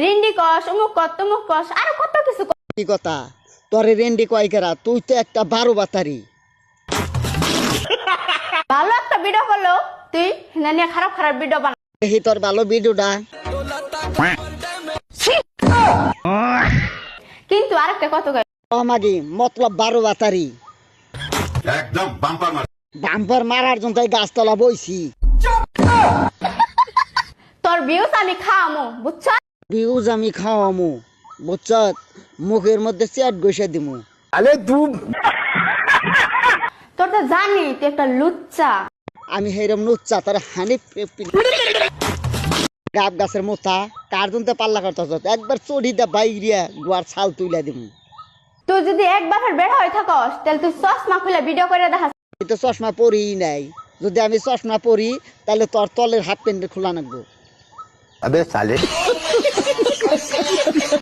রিন্ডি কস অমুক কত তমুক কস আর কত কিছু কি কথা তোরে রেন্ডি কয় কেরা? তুই তো একটা 12 বাতারি। ভালো একটা ভিডিও করলো তুই না নিয়ে খারাপ খারাপ ভিডিও বানা দেখি তোর ভালো ভিডিওটা। কিন্তু আরেকটা কত গায় মাগি মতলব 12 বাতারি। একদম বাম্পার মার। বাম্পার মারার জন্য তাই গাছতলা বইছি। তোর ভিউজ আমি খাওয়ামু বুঝছ ভিউজ আমি খাওয়ামু বুঝছ, মুখের মধ্যে চেট গইসা দিমু। তোর তো জানি তুই একটা লুচ্চা আমি হেরম নুচ্চা তার হানি গাব গাছের মোতা কার জন্য পাল্লা করতেছ, একবার চড়ি দা বাইরিয়া গোয়ার ছাল তুইলা দিমু। তুই যদি একবার বের হয়ে থাকস তাহলে তুই চশমা খুলে ভিডিও করে দেখাস আমি তো চশমা পরিই নাই, যদি আমি চশমা পরি তাহলে তোর তলের হাফ প্যান্ট খোলা নাকবো। আবে সালে